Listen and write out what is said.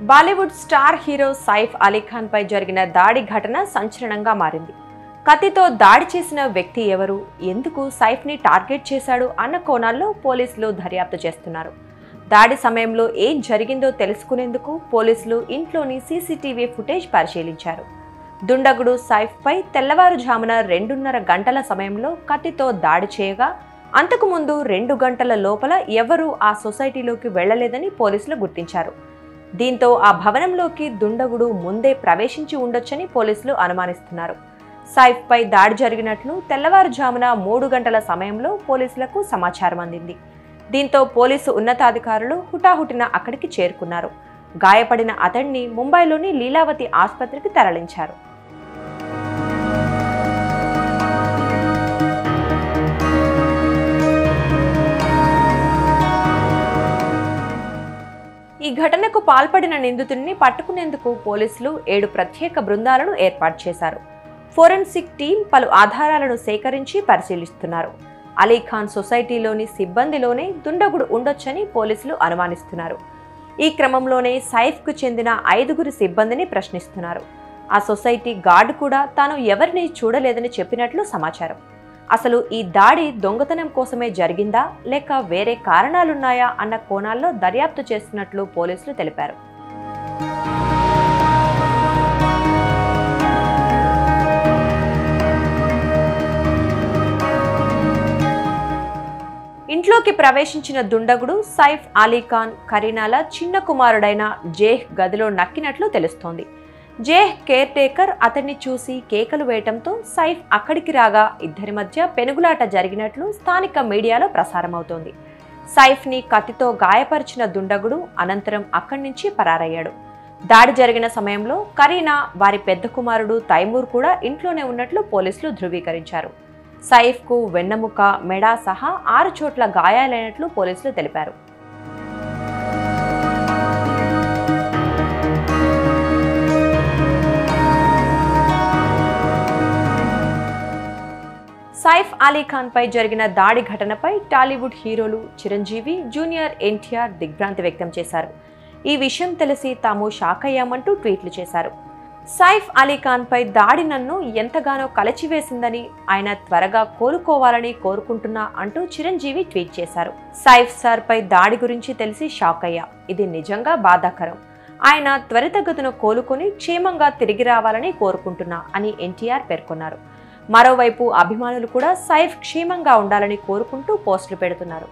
Bollywood star hero Saif Ali Khan పై జరిగిన దాడి ఘటన సంచలనంగా మారింది. కత్తితో దాడి చేసిన వ్యక్తి ఎవరు, ఎందుకు సైఫ్ ని టార్గెట్ చేశాడు అన్న కోణాల్లో పోలీసులు దర్యాప్తు చేస్తున్నారు. దాడి సమయంలో ఏం జరిగిందో తెలుసుకునేందుకు పోలీసులు ఇంట్లోని సీసీటీవీ ఫుటేజ్ పరిశీలించారు. దుండగుడు సైఫ్ పై తెల్లవారుజామున 2:30 గంటల సమయంలో కత్తితో దాడి చేయగా అంతకుముందు 2 గంటల లోపల ఎవరూ ఆ సొసైటీలోకి వెళ్లలేదని పోలీసులు గుర్తించారు. దీంతో ఆ భవనంలోకి దుండగుడు ముందే ప్రవేశించి ఉండొచ్చని పోలీసులు అనుమానిస్తున్నారు. సైఫ్ పై దాడి జరిగినట్లు తెల్లవారుజామున 3 గంటల సమయంలో పోలీసులకు సమాచారం అందింది. దీంతో పోలీసు ఉన్నతాధికారులు హుటాహుటిన అక్కడికి చేరుకున్నారు. గాయపడిన అతడిని ముంబైలోని లీలావతి ఆసుపత్రికి తరలించారు. ఈ ఘటనకు పాల్పడిన నిందితుడిని పట్టుకునేందుకు పోలీసులు 7 ప్రత్యేక బృందాలను ఏర్పాటు చేశారు. ఫోరెన్సిక్ టీం పలు ఆధారాలను సేకరించి పరిశీలిస్తున్నారు. అలీఖాన్ సొసైటీలోని సిబ్బందిలోనే దుండగుడు ఉండొచ్చని పోలీసులు అనుమానిస్తున్నారు. ఈ క్రమంలోనే సైఫ్కు చెందిన 5గురి సిబ్బందిని ప్రశ్నిస్తున్నారు. ఆ సొసైటీ గార్డు కూడా తాను ఎవరిని చూడలేదని చెప్పినట్లు సమాచారం. అసలు ఈ దాడి దొంగతనం కోసమే జరిగిందా లేక వేరే కారణాలున్నాయా అన్న కోణాల్లో దర్యాప్తు చేస్తున్నట్లు పోలీసులు తెలిపారు. ఇంట్లోకి ప్రవేశించిన దుండగుడు సైఫ్ అలీ ఖాన్ కరీనాల చిన్న కుమారుడైన జేహ్ గదిలో నక్కినట్లు తెలుస్తోంది. జేహ్ కేర్ టేకర్ అతన్ని చూసి కేకలు వేయటంతో సైఫ్ అక్కడికి రాగా ఇద్దరి మధ్య పెనుగులాట జరిగినట్లు స్థానిక మీడియాలో ప్రసారమవుతోంది. సైఫ్ని కత్తితో గాయపరిచిన దుండగుడు అనంతరం అక్కడి నుంచి పరారయ్యాడు. దాడి జరిగిన సమయంలో కరీనా, వారి పెద్ద కుమారుడు తైమూర్ కూడా ఇంట్లోనే ఉన్నట్లు పోలీసులు ధృవీకరించారు. సైఫ్కు వెన్నెముక, మెడ సహా 6 చోట్ల గాయాలైనట్లు పోలీసులు తెలిపారు. సైఫ్ అలీ ఖాన్ పై జరిగిన దాడి ఘటనపై టాలీవుడ్ హీరోలు చిరంజీవి, జూనియర్ ఎన్టీఆర్ దిగ్భ్రాంతి వ్యక్తం చేశారు. ఈ విషయం తెలిసి తాము షాక్ అయ్యామంటూ ట్వీట్లు చేశారు. సైఫ్ అలీ ఖాన్ పై దాడి నన్ను ఎంతగానో కలచివేసిందని, ఆయన త్వరగా కోలుకోవాలని కోరుకుంటున్నా అంటూ చిరంజీవి ట్వీట్ చేశారు. సైఫ్ సార్ పై దాడి గురించి తెలిసి షాక్ అయ్యా. ఇది నిజంగా బాధాకరం. ఆయన త్వరితగతిన కోలుకొని క్షేమంగా తిరిగి రావాలని కోరుకుంటున్నా అని ఎన్టీఆర్ పేర్కొన్నారు. మరోవైపు అభిమానులు కూడా సైఫ్ క్షేమంగా ఉండాలని కోరుకుంటూ పోస్టులు పెడుతున్నారు.